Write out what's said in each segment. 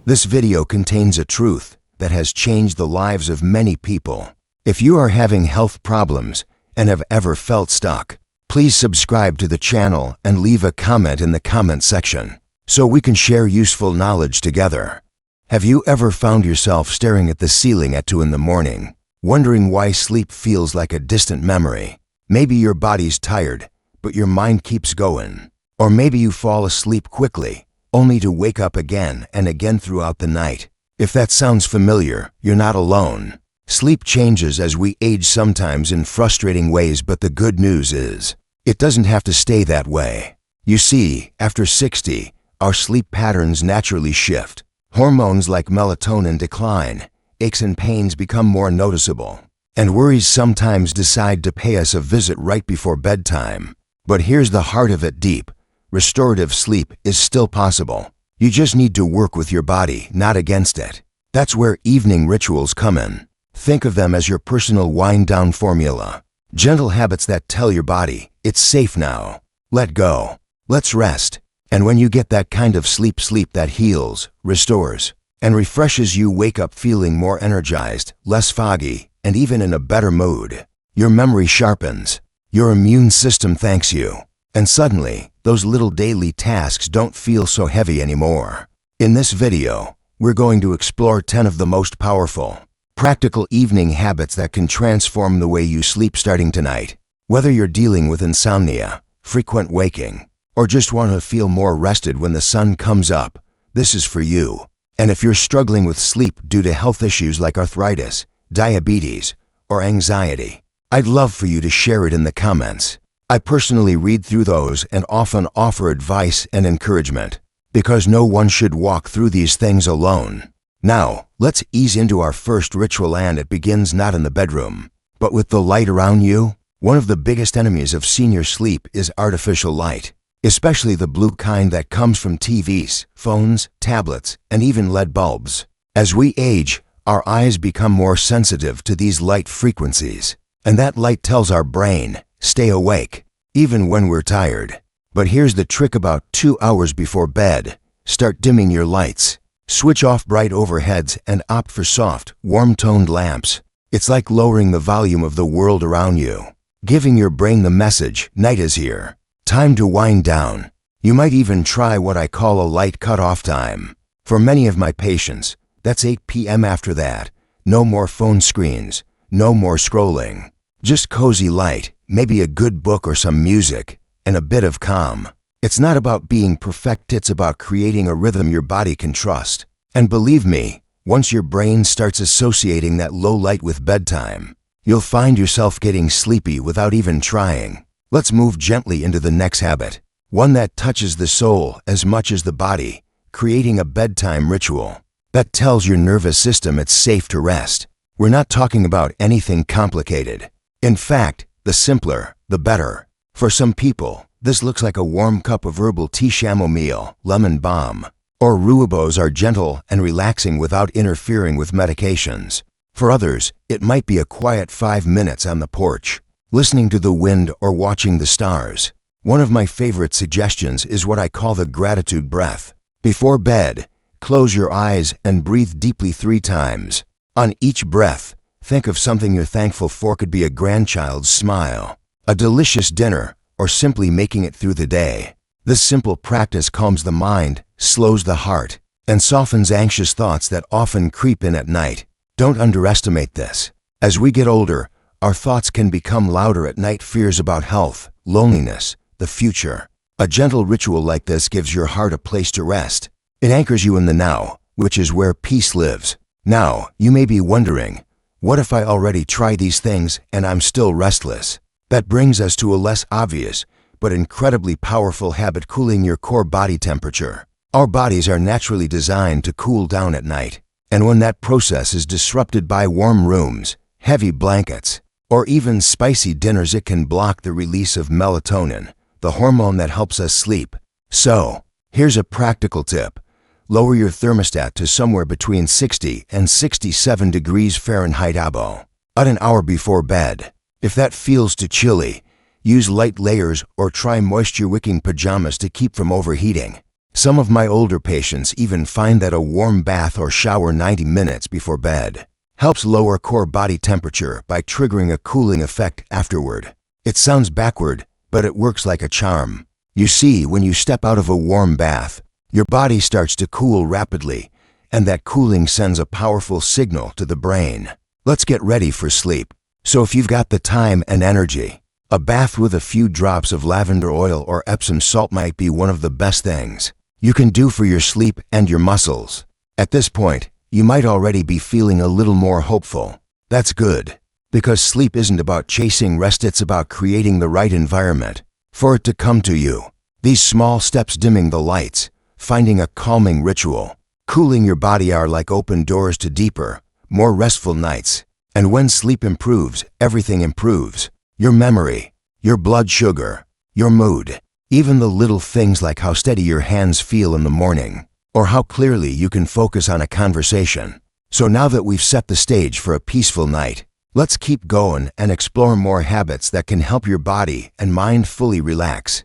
This video contains a truth that has changed the lives of many people. If you are having health problems and have ever felt stuck, please subscribe to the channel and leave a comment in the comment section so we can share useful knowledge together. Have you ever found yourself staring at the ceiling at 2 in the morning, wondering why sleep feels like a distant memory? Maybe your body's tired, but your mind keeps going. Or maybe you fall asleep quickly, only to wake up again and again throughout the night. If that sounds familiar, you're not alone. Sleep changes as we age, sometimes in frustrating ways, but the good news is, it doesn't have to stay that way. You see, after 60, our sleep patterns naturally shift. Hormones like melatonin decline, aches and pains become more noticeable, and worries sometimes decide to pay us a visit right before bedtime. But here's the heart of it: deep, restorative sleep is still possible. You just need to work with your body, not against it. That's where evening rituals come in. Think of them as your personal wind-down formula. Gentle habits that tell your body, it's safe now. Let go. Let's rest. And when you get that kind of sleep that heals, restores, and refreshes you, wake up feeling more energized, less foggy, and even in a better mood. Your memory sharpens. Your immune system thanks you. And suddenly, those little daily tasks don't feel so heavy anymore. In this video, we're going to explore 10 of the most powerful, practical evening habits that can transform the way you sleep starting tonight. Whether you're dealing with insomnia, frequent waking, or just want to feel more rested when the sun comes up, this is for you. And if you're struggling with sleep due to health issues like arthritis, diabetes, or anxiety, I'd love for you to share it in the comments. I personally read through those and often offer advice and encouragement, because no one should walk through these things alone. Now, let's ease into our first ritual, and it begins not in the bedroom, but with the light around you. One of the biggest enemies of senior sleep is artificial light, especially the blue kind that comes from TVs, phones, tablets, and even LED bulbs. As we age, our eyes become more sensitive to these light frequencies, and that light tells our brain, stay awake, even when we're tired. But here's the trick: about 2 hours before bed, start dimming your lights. Switch off bright overheads and opt for soft, warm-toned lamps. It's like lowering the volume of the world around you, giving your brain the message, night is here. Time to wind down. You might even try what I call a light cutoff time. For many of my patients, that's 8 p.m. After that, no more phone screens, no more scrolling. Just cozy light, maybe a good book or some music, and a bit of calm. It's not about being perfect, it's about creating a rhythm your body can trust. And believe me, once your brain starts associating that low light with bedtime, you'll find yourself getting sleepy without even trying. Let's move gently into the next habit, one that touches the soul as much as the body: creating a bedtime ritual that tells your nervous system it's safe to rest. We're not talking about anything complicated. In fact, the simpler, the better. For some people, this looks like a warm cup of herbal tea, chamomile, lemon balm, or rooibos are gentle and relaxing without interfering with medications. For others, it might be a quiet 5 minutes on the porch, listening to the wind or watching the stars. One of my favorite suggestions is what I call the gratitude breath. Before bed, close your eyes and breathe deeply 3 times. On each breath, think of something you're thankful for. Could be a grandchild's smile, a delicious dinner, or simply making it through the day. This simple practice calms the mind, slows the heart, and softens anxious thoughts that often creep in at night. Don't underestimate this. As we get older, our thoughts can become louder at night: fears about health, loneliness, the future. A gentle ritual like this gives your heart a place to rest. It anchors you in the now, which is where peace lives. Now, you may be wondering, what if I already try these things and I'm still restless? That brings us to a less obvious, but incredibly powerful habit: cooling your core body temperature. Our bodies are naturally designed to cool down at night, and when that process is disrupted by warm rooms, heavy blankets, or even spicy dinners, it can block the release of melatonin, the hormone that helps us sleep. So, here's a practical tip. Lower your thermostat to somewhere between 60 and 67 degrees Fahrenheit about an hour before bed. If that feels too chilly, use light layers or try moisture-wicking pajamas to keep from overheating. Some of my older patients even find that a warm bath or shower 90 minutes before bed helps lower core body temperature by triggering a cooling effect afterward. It sounds backward, but it works like a charm. You see, when you step out of a warm bath, your body starts to cool rapidly, and that cooling sends a powerful signal to the brain. Let's get ready for sleep. So if you've got the time and energy, a bath with a few drops of lavender oil or Epsom salt might be one of the best things you can do for your sleep and your muscles. At this point, you might already be feeling a little more hopeful. That's good, because sleep isn't about chasing rest, it's about creating the right environment for it to come to you. These small steps, dimming the lights, finding a calming ritual, cooling your body, are like open doors to deeper, more restful nights. And when sleep improves, everything improves. Your memory, your blood sugar, your mood, even the little things like how steady your hands feel in the morning, or how clearly you can focus on a conversation. So now that we've set the stage for a peaceful night, let's keep going and explore more habits that can help your body and mind fully relax.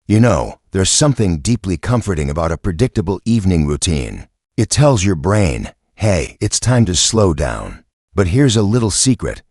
You know, there's something deeply comforting about a predictable evening routine. It tells your brain, hey, it's time to slow down. But here's a little secret.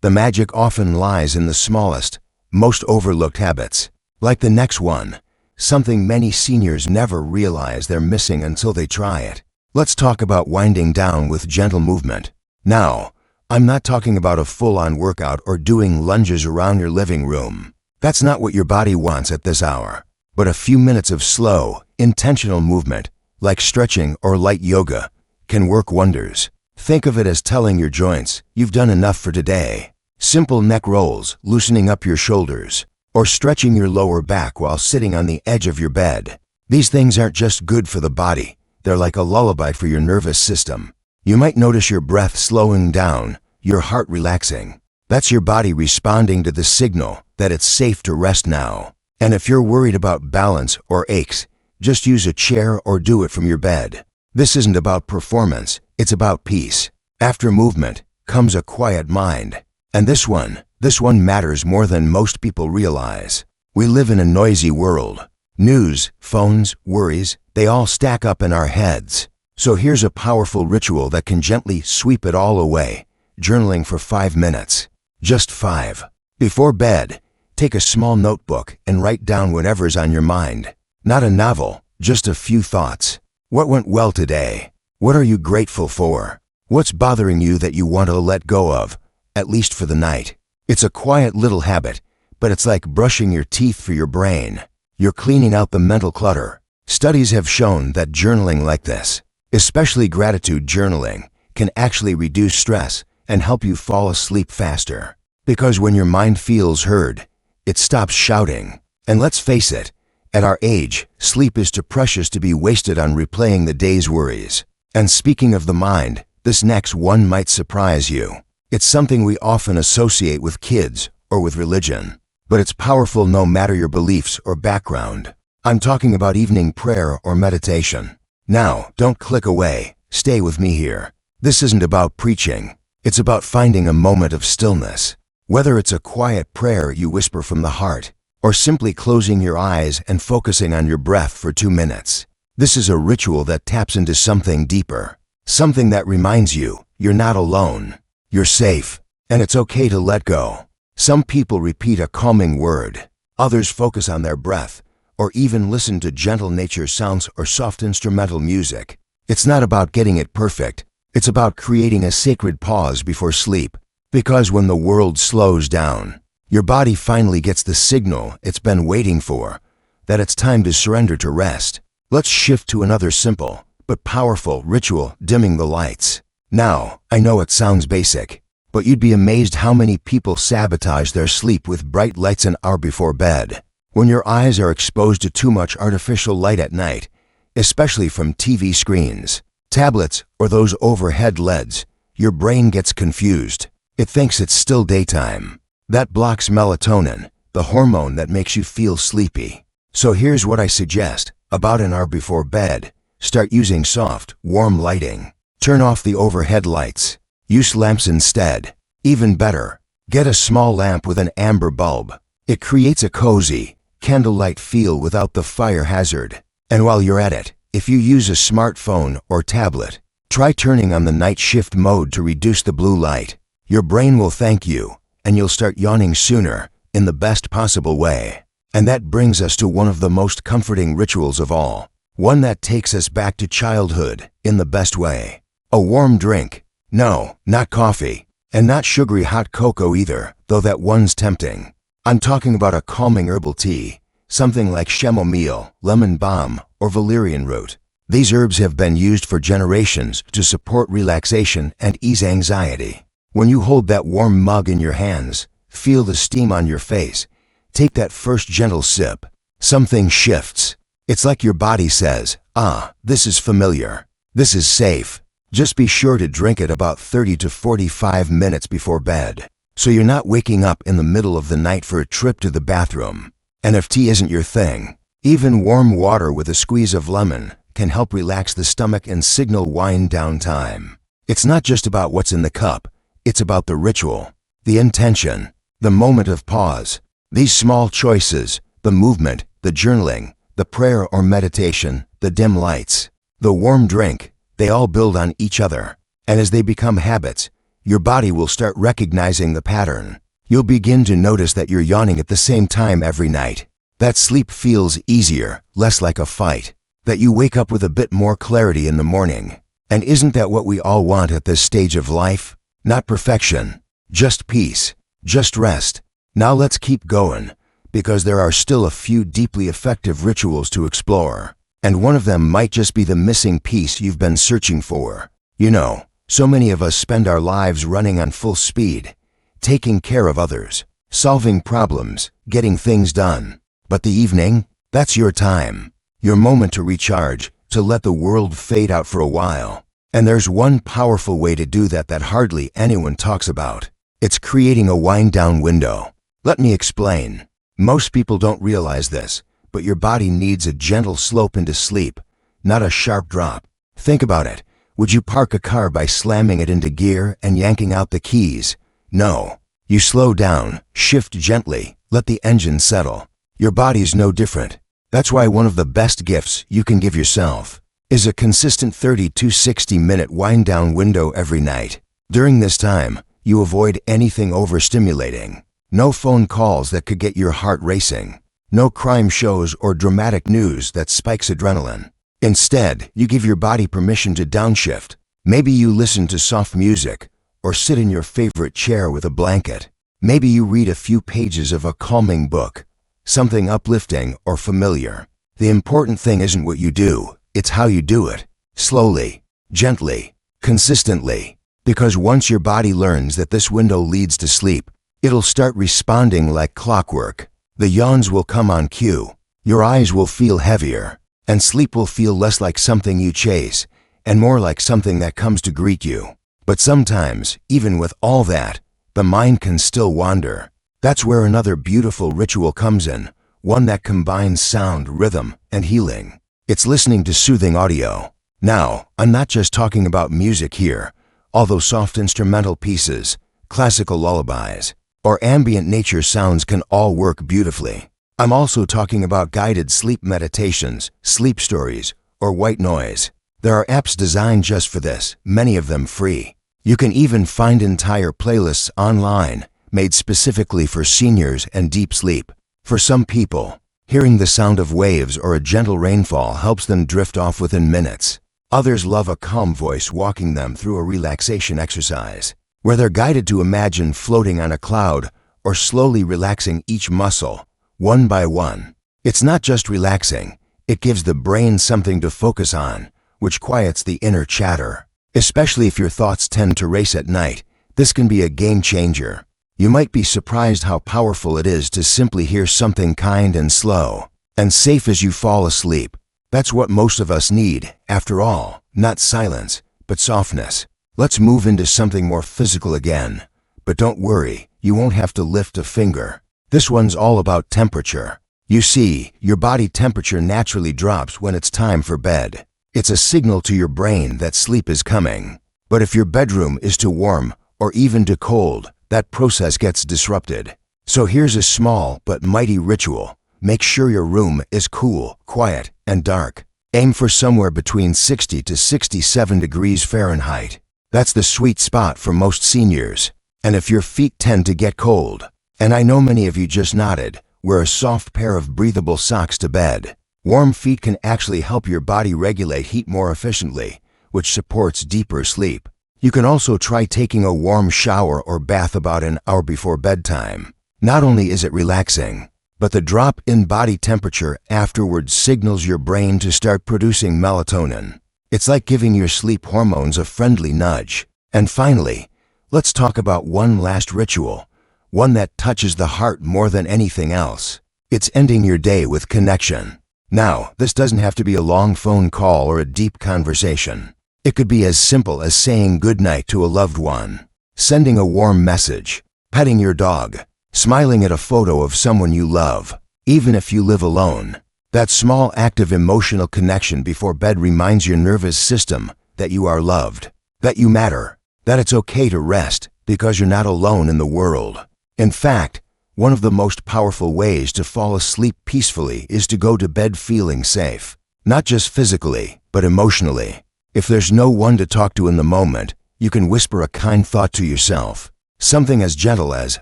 The magic often lies in the smallest, most overlooked habits. Like the next one, something many seniors never realize they're missing until they try it. Let's talk about winding down with gentle movement. Now, I'm not talking about a full-on workout or doing lunges around your living room. That's not what your body wants at this hour. But a few minutes of slow, intentional movement, like stretching or light yoga, can work wonders. Think of it as telling your joints, you've done enough for today. Simple neck rolls, loosening up your shoulders, or stretching your lower back while sitting on the edge of your bed. These things aren't just good for the body, they're like a lullaby for your nervous system. You might notice your breath slowing down, your heart relaxing. That's your body responding to the signal that it's safe to rest now. And if you're worried about balance or aches, just use a chair or do it from your bed. This isn't about performance, it's about peace. After movement comes a quiet mind. And this one matters more than most people realize. We live in a noisy world. News, phones, worries, they all stack up in our heads. So here's a powerful ritual that can gently sweep it all away. Journaling for 5 minutes. Just 5. Before bed, take a small notebook and write down whatever's on your mind. Not a novel, just a few thoughts. What went well today? What are you grateful for? What's bothering you that you want to let go of, at least for the night? It's a quiet little habit, but it's like brushing your teeth for your brain. You're cleaning out the mental clutter. Studies have shown that journaling like this, especially gratitude journaling, can actually reduce stress and help you fall asleep faster. Because when your mind feels heard, it stops shouting. And let's face it, at our age, sleep is too precious to be wasted on replaying the day's worries. And speaking of the mind, this next one might surprise you. It's something we often associate with kids or with religion, but it's powerful no matter your beliefs or background. I'm talking about evening prayer or meditation. Now, don't click away. Stay with me here. This isn't about preaching. It's about finding a moment of stillness. Whether it's a quiet prayer you whisper from the heart, or simply closing your eyes and focusing on your breath for 2 minutes. This is a ritual that taps into something deeper, something that reminds you you're not alone, you're safe, and it's okay to let go. Some people repeat a calming word, others focus on their breath, or even listen to gentle nature sounds or soft instrumental music. It's not about getting it perfect, it's about creating a sacred pause before sleep, because when the world slows down, your body finally gets the signal it's been waiting for, that it's time to surrender to rest. Let's shift to another simple but powerful ritual, dimming the lights. Now, I know it sounds basic, but you'd be amazed how many people sabotage their sleep with bright lights an hour before bed. When your eyes are exposed to too much artificial light at night, especially from TV screens, tablets, or those overhead LEDs, your brain gets confused. It thinks it's still daytime. That blocks melatonin, the hormone that makes you feel sleepy. So here's what I suggest. About an hour before bed, start using soft, warm lighting. Turn off the overhead lights. Use lamps instead. Even better, get a small lamp with an amber bulb. It creates a cozy, candlelight feel without the fire hazard. And while you're at it, if you use a smartphone or tablet, try turning on the night shift mode to reduce the blue light. Your brain will thank you, and you'll start yawning sooner, in the best possible way. And that brings us to one of the most comforting rituals of all, one that takes us back to childhood, in the best way. A warm drink. No, not coffee, and not sugary hot cocoa either, though that one's tempting. I'm talking about a calming herbal tea, something like chamomile, lemon balm, or valerian root. These herbs have been used for generations to support relaxation and ease anxiety. When you hold that warm mug in your hands, feel the steam on your face, take that first gentle sip, something shifts. It's like your body says, "Ah, this is familiar. This is safe." Just be sure to drink it about 30 to 45 minutes before bed, so you're not waking up in the middle of the night for a trip to the bathroom. And if tea isn't your thing, even warm water with a squeeze of lemon can help relax the stomach and signal wind down time. It's not just about what's in the cup, it's about the ritual, the intention, the moment of pause. These small choices, the movement, the journaling, the prayer or meditation, the dim lights, the warm drink, they all build on each other. And as they become habits, your body will start recognizing the pattern. You'll begin to notice that you're yawning at the same time every night. That sleep feels easier, less like a fight. That you wake up with a bit more clarity in the morning. And isn't that what we all want at this stage of life? Not perfection, just peace, just rest. Now let's keep going, because there are still a few deeply effective rituals to explore. And one of them might just be the missing piece you've been searching for. You know, so many of us spend our lives running on full speed, taking care of others, solving problems, getting things done. But the evening, that's your time, your moment to recharge, to let the world fade out for a while. And there's one powerful way to do that hardly anyone talks about. It's creating a wind-down window. Let me explain. Most people don't realize this, but your body needs a gentle slope into sleep, not a sharp drop. Think about it. Would you park a car by slamming it into gear and yanking out the keys? No. You slow down, shift gently, let the engine settle. Your body's no different. That's why one of the best gifts you can give yourself is a consistent 30 to 60-minute wind-down window every night. During this time, you avoid anything overstimulating. No phone calls that could get your heart racing. No crime shows or dramatic news that spikes adrenaline. Instead, you give your body permission to downshift. Maybe you listen to soft music, or sit in your favorite chair with a blanket. Maybe you read a few pages of a calming book, something uplifting or familiar. The important thing isn't what you do, it's how you do it. Slowly, gently, consistently. Because once your body learns that this window leads to sleep, it'll start responding like clockwork. The yawns will come on cue, your eyes will feel heavier, and sleep will feel less like something you chase, and more like something that comes to greet you. But sometimes, even with all that, the mind can still wander. That's where another beautiful ritual comes in, one that combines sound, rhythm, and healing. It's listening to soothing audio. Now, I'm not just talking about music here, although soft instrumental pieces, classical lullabies, or ambient nature sounds can all work beautifully. I'm also talking about guided sleep meditations, sleep stories, or white noise. There are apps designed just for this, many of them free. You can even find entire playlists online, made specifically for seniors and deep sleep. For some people, hearing the sound of waves or a gentle rainfall helps them drift off within minutes. Others love a calm voice walking them through a relaxation exercise, where they're guided to imagine floating on a cloud or slowly relaxing each muscle, one by one. It's not just relaxing, it gives the brain something to focus on, which quiets the inner chatter. Especially if your thoughts tend to race at night, this can be a game changer. You might be surprised how powerful it is to simply hear something kind and slow, and safe as you fall asleep. That's what most of us need, after all, not silence, but softness. Let's move into something more physical again. But don't worry, you won't have to lift a finger. This one's all about temperature. You see, your body temperature naturally drops when it's time for bed. It's a signal to your brain that sleep is coming. But if your bedroom is too warm, or even too cold, that process gets disrupted. So here's a small but mighty ritual, make sure your room is cool, quiet, and dark. Aim for somewhere between 60 to 67 degrees Fahrenheit. That's the sweet spot for most seniors. And if your feet tend to get cold, and I know many of you just nodded, wear a soft pair of breathable socks to bed. Warm feet can actually help your body regulate heat more efficiently, which supports deeper sleep. You can also try taking a warm shower or bath about an hour before bedtime. Not only is it relaxing, but the drop in body temperature afterwards signals your brain to start producing melatonin. It's like giving your sleep hormones a friendly nudge. And finally, let's talk about one last ritual, one that touches the heart more than anything else. It's ending your day with connection. Now, this doesn't have to be a long phone call or a deep conversation. It could be as simple as saying goodnight to a loved one, sending a warm message, petting your dog, smiling at a photo of someone you love. Even if you live alone, that small act of emotional connection before bed reminds your nervous system that you are loved, that you matter, that it's okay to rest because you're not alone in the world. In fact, one of the most powerful ways to fall asleep peacefully is to go to bed feeling safe, not just physically, but emotionally. If there's no one to talk to in the moment, you can whisper a kind thought to yourself. Something as gentle as,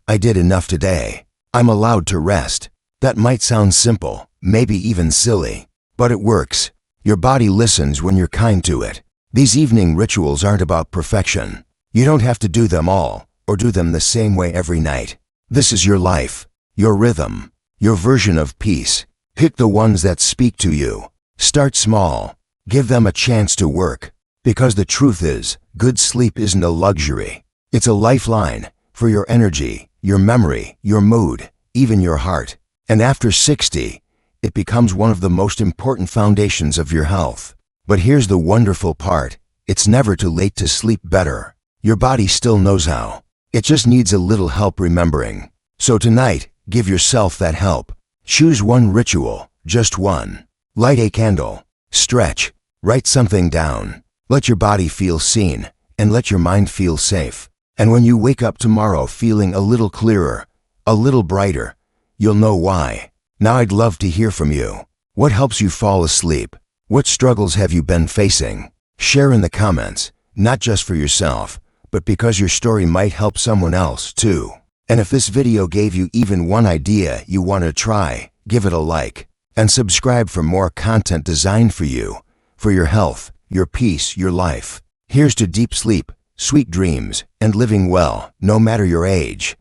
"I did enough today. I'm allowed to rest." That might sound simple, maybe even silly, but it works. Your body listens when you're kind to it. These evening rituals aren't about perfection. You don't have to do them all, or do them the same way every night. This is your life, your rhythm, your version of peace. Pick the ones that speak to you. Start small. Give them a chance to work. Because the truth is, good sleep isn't a luxury. It's a lifeline for your energy, your memory, your mood, even your heart. And after 60, it becomes one of the most important foundations of your health. But here's the wonderful part. It's never too late to sleep better. Your body still knows how. It just needs a little help remembering. So tonight, give yourself that help. Choose one ritual, just one. Light a candle, stretch, write something down. Let your body feel seen, and let your mind feel safe. And when you wake up tomorrow feeling a little clearer, a little brighter, you'll know why. Now I'd love to hear from you. What helps you fall asleep? What struggles have you been facing? Share in the comments, not just for yourself, but because your story might help someone else too. And if this video gave you even one idea you want to try, give it a like. And subscribe for more content designed for you, for your health, your peace, your life. Here's to deep sleep, sweet dreams, and living well, no matter your age.